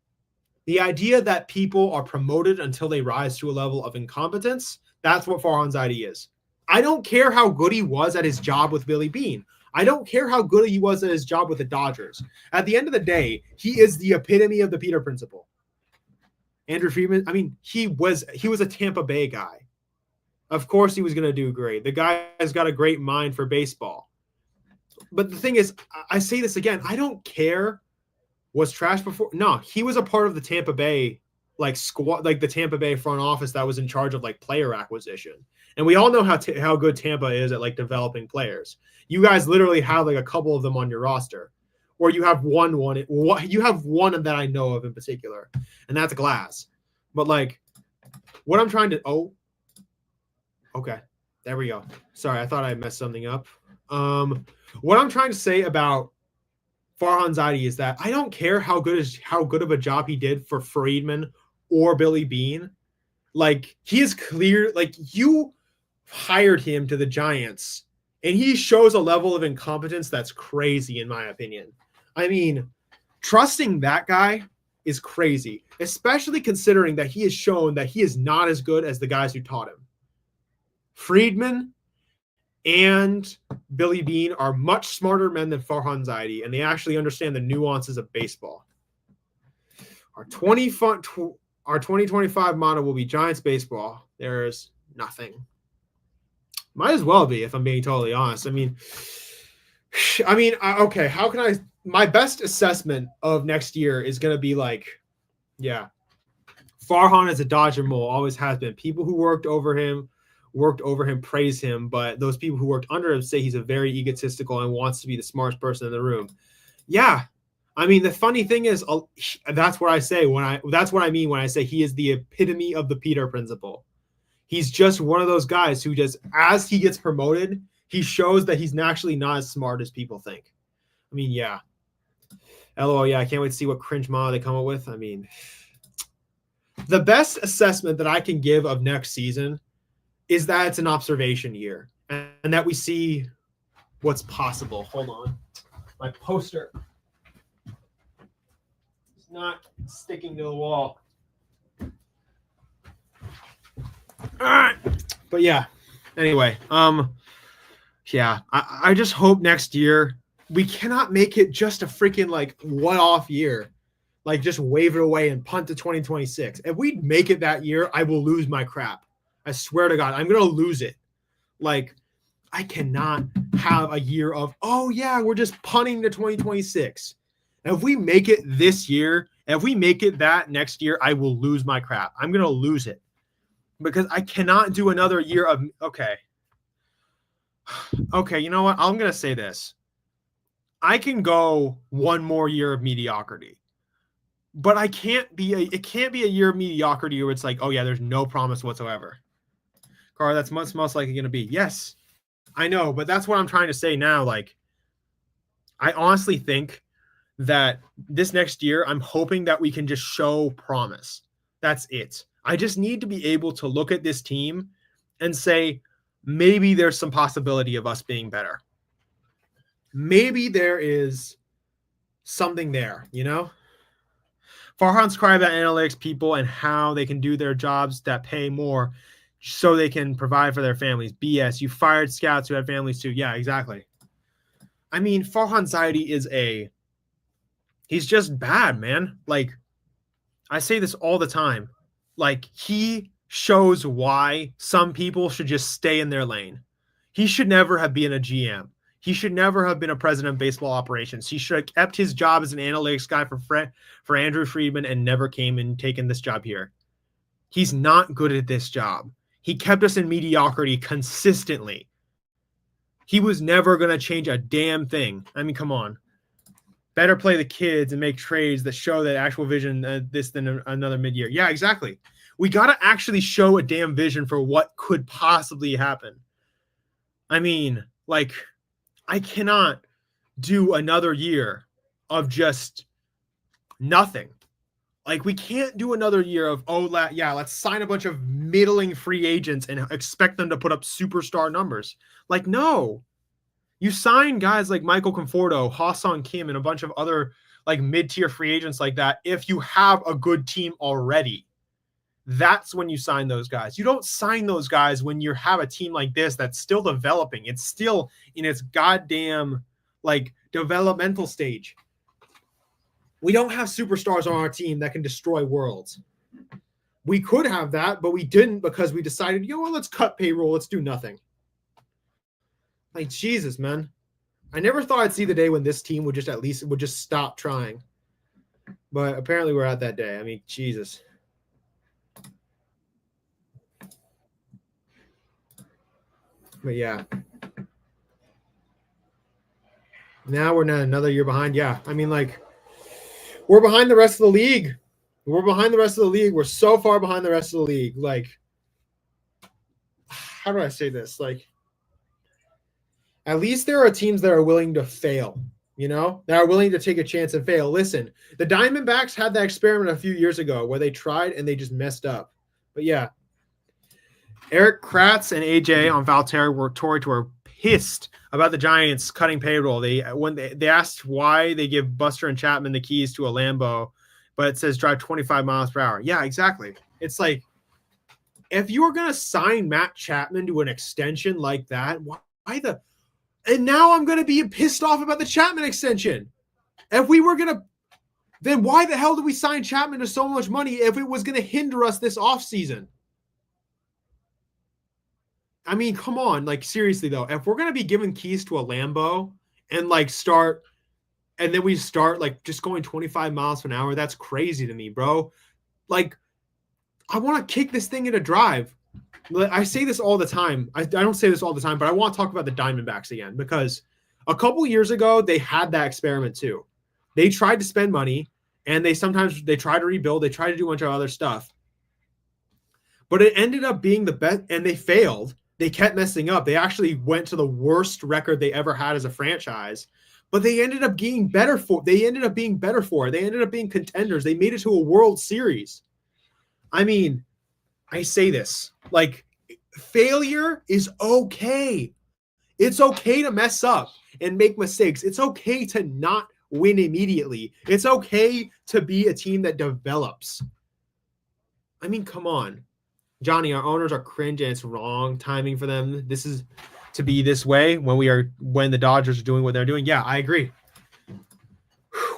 The idea that people are promoted until they rise to a level of incompetence, that's what Farhan Zaidi is. I don't care how good he was at his job with Billy Beane. I don't care how good he was at his job with the Dodgers. At the end of the day, he is the epitome of the Peter Principle. Andrew Friedman, I mean, he was a Tampa Bay guy. Of course he was going to do great. The guy has got a great mind for baseball. But the thing is, I say this again, I don't care. Was trash before? No, he was a part of the Tampa Bay squad, like the Tampa Bay front office that was in charge of like player acquisition. And we all know how good Tampa is at like developing players. You guys literally have like a couple of them on your roster, or you have one. You have one that I know of in particular, and that's Glass. But like, what I'm trying to okay, there we go. Sorry, I thought I messed something up. What I'm trying to say about Farhan Zaidi is that I don't care how good of a job he did for Friedman or Billy Beane. Like, he is clear. Like, you hired him to the Giants, and he shows a level of incompetence that's crazy, in my opinion. I mean, trusting that guy is crazy, especially considering that he has shown that he is not as good as the guys who taught him. Friedman and Billy Beane are much smarter men than Farhan Zaidi, and they actually understand the nuances of baseball. Our 2025 motto will be Giants baseball. There's nothing. Might as well be, if I'm being totally honest. I mean, okay, how can I – my best assessment of next year is going to be like, yeah, Farhan is a Dodger mole, always has been. People who worked over him praise him, but those people who worked under him say he's a very egotistical and wants to be the smartest person in the room. Yeah. I mean, the funny thing is, that's what I say that's what I mean when I say he is the epitome of the Peter Principle. He's just one of those guys who just, as he gets promoted, he shows that he's actually not as smart as people think. I mean, yeah. LOL, yeah, I can't wait to see what cringe model they come up with. I mean, the best assessment that I can give of next season is that it's an observation year. and that we see what's possible. Hold on. My poster is not sticking to the wall. All right. But yeah, anyway, yeah, I just hope next year we cannot make it just a freaking like one-off year, like just wave it away and punt to 2026. If we make it that year, I will lose my crap. I swear to God, I'm gonna lose it. Like, I cannot have a year of, oh yeah, we're just punting to 2026. And if we make it this year, if we make it that next year, I will lose my crap. I'm gonna lose it because I cannot do another year of okay, you know what? I'm going to say this. I can go one more year of mediocrity. But it can't be a year of mediocrity where it's like, oh yeah, there's no promise whatsoever. Carl, that's most likely going to be. Yes. I know, but that's what I'm trying to say now. Like, I honestly think that this next year, I'm hoping that we can just show promise. That's it. I just need to be able to look at this team and say, maybe there's some possibility of us being better. Maybe there is something there, you know? Farhan's cry about analytics people and how they can do their jobs that pay more so they can provide for their families. BS. You fired scouts who had families too. Yeah, exactly. I mean, Farhan Zaidi he's just bad, man. Like, I say this all the time. Like, he shows why some people should just stay in their lane. He should never have been a GM. He should never have been a president of baseball operations. He should have kept his job as an analytics guy for Andrew Friedman and never came and taken this job here. He's not good at this job. He kept us in mediocrity consistently. He was never going to change a damn thing. I mean, come on. Better play the kids and make trades that show that actual vision this than another mid-year. Yeah, exactly. We got to actually show a damn vision for what could possibly happen. I mean, like, I cannot do another year of just nothing. Like, we can't do another year of, let's sign a bunch of middling free agents and expect them to put up superstar numbers. Like, no. You sign guys like Michael Conforto, Ha-Seong Kim, and a bunch of other like mid-tier free agents like that if you have a good team already. That's when you sign those guys. You don't sign those guys when you have a team like this that's still developing. It's still in its goddamn like developmental stage. We don't have superstars on our team that can destroy worlds. We could have that, but we didn't because we decided, let's cut payroll. Let's do nothing. Like, Jesus, man. I never thought I'd see the day when this team would just stop trying. But apparently we're at that day. I mean, Jesus. But yeah. Now we're not another year behind. Yeah. I mean, like, we're behind the rest of the league. We're so far behind the rest of the league. Like, how do I say this? Like, at least there are teams that are willing to fail, that are willing to take a chance and fail. Listen, the Diamondbacks had that experiment a few years ago where they tried and they just messed up. But yeah, Eric Kratz and AJ on Valterra were pissed about the Giants cutting payroll. They asked why they give Buster and Chapman the keys to a Lambo, but it says drive 25 miles per hour. Yeah, exactly. It's like, if you were going to sign Matt Chapman to an extension like that, why the... And now I'm going to be pissed off about the Chapman extension. If we were going to, then why the hell did we sign Chapman to so much money if it was going to hinder us this offseason? I mean, come on. Like, seriously, though, if we're going to be given keys to a Lambo and then we start like just going 25 miles an hour, that's crazy to me, bro. Like, I want to kick this thing into drive. I say this all the time. I don't say this all the time, but I want to talk about the Diamondbacks again because a couple years ago, they had that experiment too. They tried to spend money and they try to rebuild. They try to do a bunch of other stuff, but it ended up being the best and they failed. They kept messing up. They actually went to the worst record they ever had as a franchise, but they ended up being better for it. They ended up being contenders. They made it to a World Series. I mean, I say this, like, failure is okay. It's okay to mess up and make mistakes. It's okay to not win immediately. It's okay to be a team that develops. I mean, come on. Johnny, our owners are cringe and it's wrong timing for them. This is to be this way when the Dodgers are doing what they're doing. Yeah, I agree.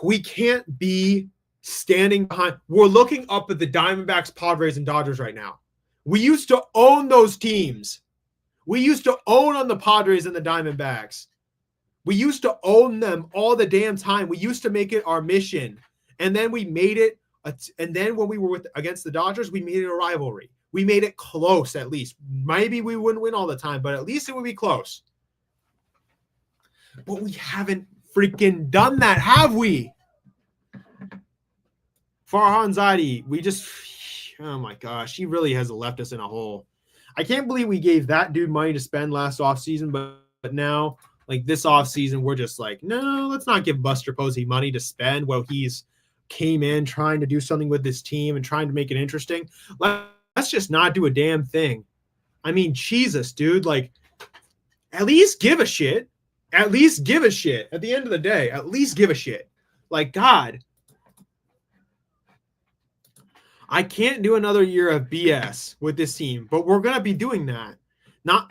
We can't be standing behind. We're looking up at the Diamondbacks, Padres, and Dodgers right now. We used to own those teams. We used to own on the Padres and the Diamondbacks. We used to own them all the damn time. We used to make it our mission. And then we made it. And then when we were against the Dodgers, we made it a rivalry. We made it close at least. Maybe we wouldn't win all the time, but at least it would be close. But we haven't freaking done that, have we? Farhan Zaidi, oh my gosh, he really has left us in a hole. I can't believe we gave that dude money to spend last offseason, but now, like this offseason, we're just like, no, let's not give Buster Posey money to spend while he's came in trying to do something with this team and trying to make it interesting. Let's just not do a damn thing. I mean, Jesus, dude, like, at least give a shit. At least give a shit. At the end of the day, at least give a shit. Like, God. I can't do another year of BS with this team, but we're going to be doing that.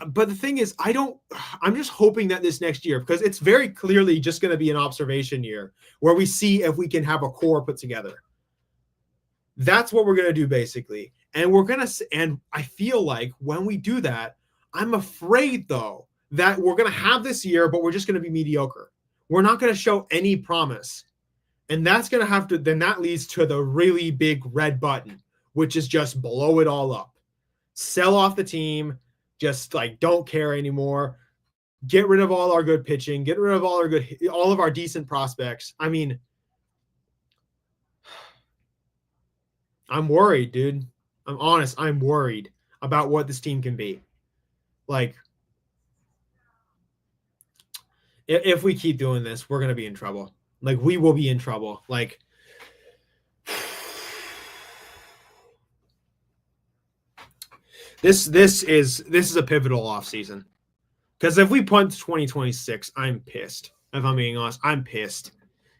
But the thing is, I'm just hoping that this next year, because it's very clearly just going to be an observation year where we see if we can have a core put together. That's what we're going to do basically. And I feel like when we do that, I'm afraid though, that we're going to have this year, but we're just going to be mediocre. We're not going to show any promise. And that's going to then that leads to the really big red button, which is just blow it all up. Sell off the team. Just like don't care anymore. Get rid of all our good pitching. Get rid of all of our decent prospects. I mean, I'm worried, dude. I'm honest. I'm worried about what this team can be. Like, if we keep doing this, we're going to be in trouble. Like, we will be in trouble. Like, this is a pivotal offseason. Because if we punt to 2026, I'm pissed. If I'm being honest, I'm pissed.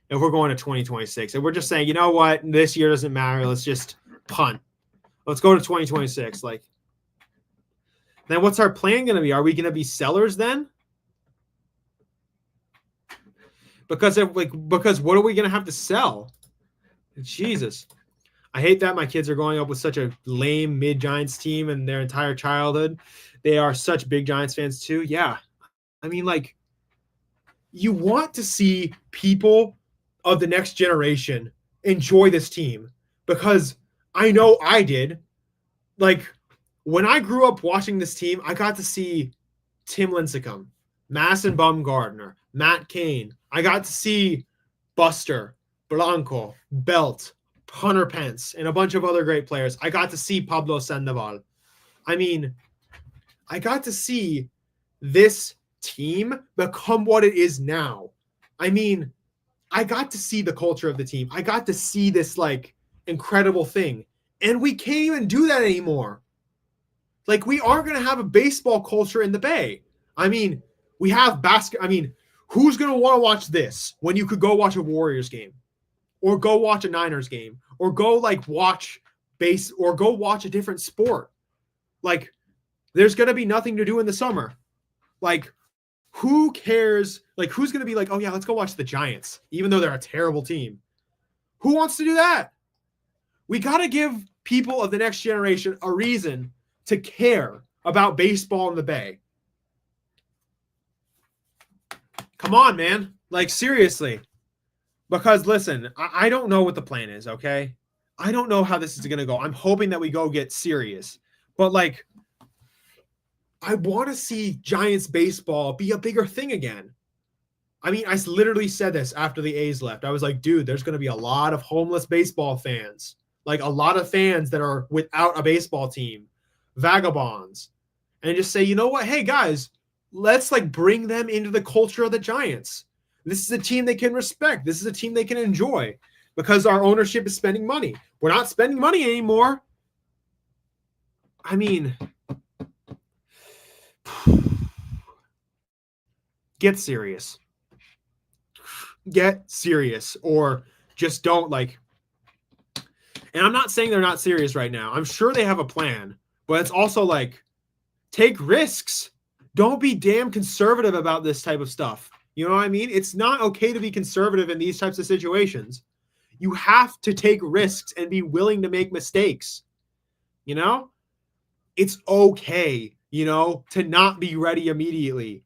If we're going to 2026, and we're just saying, you know what, this year doesn't matter. Let's just punt. Let's go to 2026. Like, then what's our plan going to be? Are we going to be sellers then? Because what are we going to have to sell? Jesus. I hate that my kids are growing up with such a lame mid-Giants team in their entire childhood. They are such big Giants fans too. Yeah. I mean, like, you want to see people of the next generation enjoy this team because I know I did. Like, when I grew up watching this team, I got to see Tim Lincecum, Madison Bumgarner, Matt Cain. I got to see Buster, Blanco, Belt, Hunter Pence, and a bunch of other great players. I got to see Pablo Sandoval. I mean, I got to see this team become what it is now. I mean, I got to see the culture of the team. I got to see this, like, incredible thing. And we can't even do that anymore. Like, we aren't going to have a baseball culture in the Bay. I mean, we have basketball. I mean, who's going to want to watch this when you could go watch a Warriors game or go watch a Niners game or go like watch base or go watch a different sport? Like, there's going to be nothing to do in the summer. Like, who cares? Like, who's going to be like, oh yeah, let's go watch the Giants, even though they're a terrible team? Who wants to do that? We got to give people of the next generation a reason to care about baseball in the Bay. Come on, man. Like, seriously. Because, listen, I don't know what the plan is, okay? I don't know how this is going to go. I'm hoping that we go get serious. But, like, I want to see Giants baseball be a bigger thing again. I mean, I literally said this after the A's left. I was like, dude, there's going to be a lot of homeless baseball fans. Like, a lot of fans that are without a baseball team. Vagabonds. And just say, you know what? Hey, guys, let's, like, bring them into the culture of the Giants. This is a team they can respect. This is a team they can enjoy because our ownership is spending money. We're not spending money anymore. I mean, get serious. Get serious, or just don't like. And I'm not saying they're not serious right now. I'm sure they have a plan, but it's also like, take risks. Don't be damn conservative about this type of stuff. You know what I mean? It's not okay to be conservative in these types of situations. You have to take risks and be willing to make mistakes. You know? It's okay, to not be ready immediately.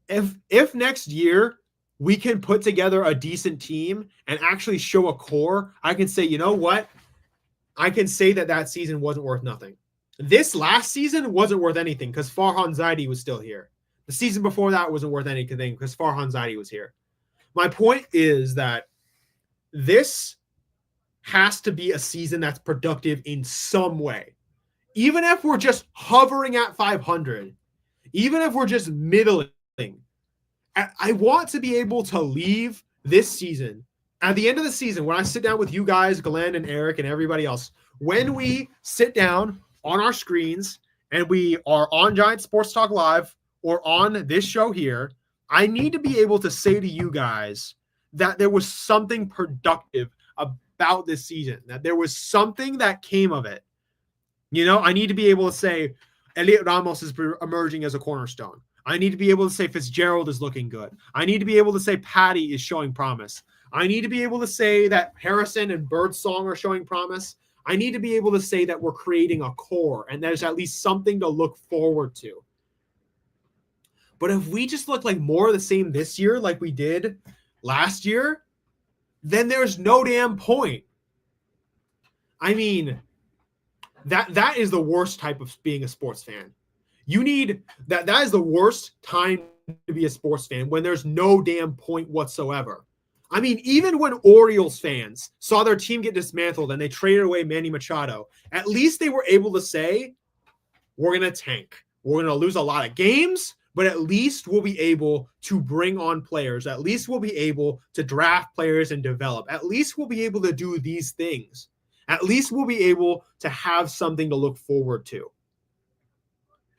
If next year we can put together a decent team and actually show a core, I can say, you know what? I can say that season wasn't worth nothing. This last season wasn't worth anything because Farhan Zaidi was still here. The season before that wasn't worth anything because Farhan Zaidi was here. My point is that this has to be a season that's productive in some way. Even if we're just hovering at 500, even if we're just middling, I want to be able to leave this season. At the end of the season, when I sit down with you guys, Glenn and Eric and everybody else, when we sit down on our screens and we are on Giant Sports Talk Live or on this show here, I need to be able to say to you guys that there was something productive about this season, that there was something that came of it. I need to be able to say Elliot Ramos is emerging as a cornerstone. I need to be able to say Fitzgerald is looking good. I need to be able to say Patty is showing promise. I need to be able to say that Harrison and Birdsong are showing promise. I need to be able to say that we're creating a core and there's at least something to look forward to. But if we just look like more of the same this year like we did last year, then there's no damn point. I mean, that is the worst type of being a sports fan. You need that is the worst time to be a sports fan, when there's no damn point whatsoever. I mean, even when Orioles fans saw their team get dismantled and they traded away Manny Machado, at least they were able to say, we're going to tank. We're going to lose a lot of games, but at least we'll be able to bring on players. At least we'll be able to draft players and develop. At least we'll be able to do these things. At least we'll be able to have something to look forward to.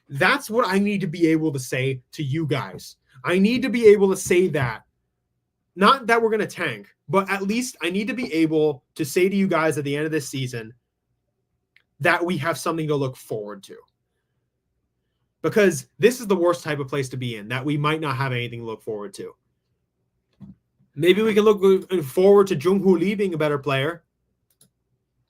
That's what I need to be able to say to you guys. I need to be able to say that. Not that we're going to tank, but at least I need to be able to say to you guys at the end of this season that we have something to look forward to. Because this is the worst type of place to be in, that we might not have anything to look forward to. Maybe we can look forward to Jung-Hoo Lee being a better player.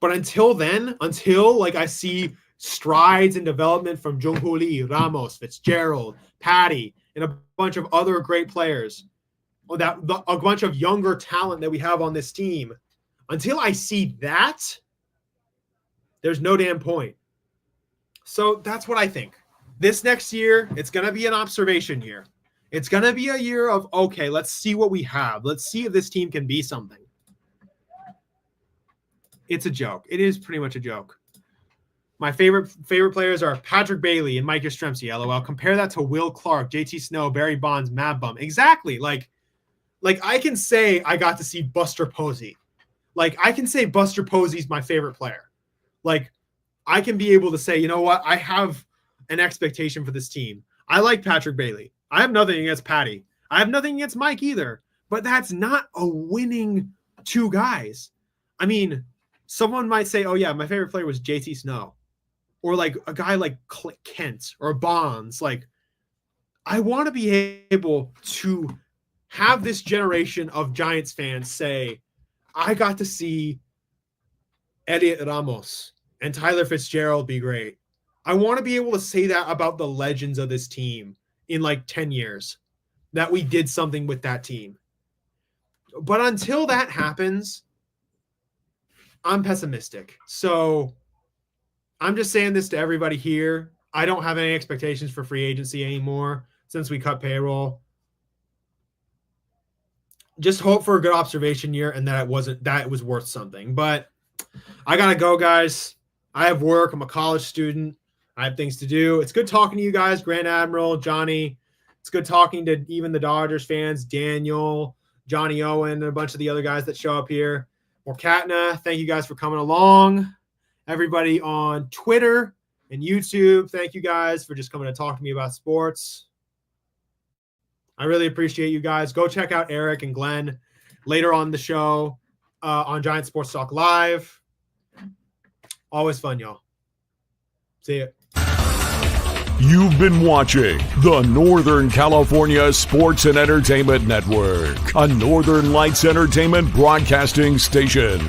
But until then, until I see strides in development from Jung-Hoo Lee, Ramos, Fitzgerald, Patty, and a bunch of other great players, a bunch of younger talent that we have on this team, until I see that, there's no damn point. So that's what I think. This next year, it's going to be an observation year. It's going to be a year of, okay, let's see what we have. Let's see if this team can be something. It's a joke. It is pretty much a joke. My favorite players are Patrick Bailey and Mike Yastrzemski, LOL. Compare that to Will Clark, JT Snow, Barry Bonds, Mad Bum. Exactly. Like I can say I got to see Buster Posey. I can say Buster Posey's my favorite player. I can be able to say, you know what? I have an expectation for this team. I like Patrick Bailey. I have nothing against Patty. I have nothing against Mike either. But that's not a winning two guys. I mean, someone might say, oh, yeah, my favorite player was JT Snow. Or a guy like Kent or Bonds. I want to be able to have this generation of Giants fans say, I got to see Elliot Ramos and Tyler Fitzgerald be great. I want to be able to say that about the legends of this team in 10 years, that we did something with that team. But until that happens, I'm pessimistic. So I'm just saying this to everybody here. I don't have any expectations for free agency anymore since we cut payroll. Just hope for a good observation year and that it was worth something. But I got to go, guys. I have work. I'm a college student. I have things to do. It's good talking to you guys, Grand Admiral, Johnny. It's good talking to even the Dodgers fans, Daniel, Johnny Owen, and a bunch of the other guys that show up here. Morkatna, thank you guys for coming along. Everybody on Twitter and YouTube, thank you guys for just coming to talk to me about sports. I really appreciate you guys. Go check out Eric and Glenn later on the show on Giant Sports Talk Live. Always fun, y'all. See ya. You've been watching the Northern California Sports and Entertainment Network, a Northern Lights Entertainment broadcasting station.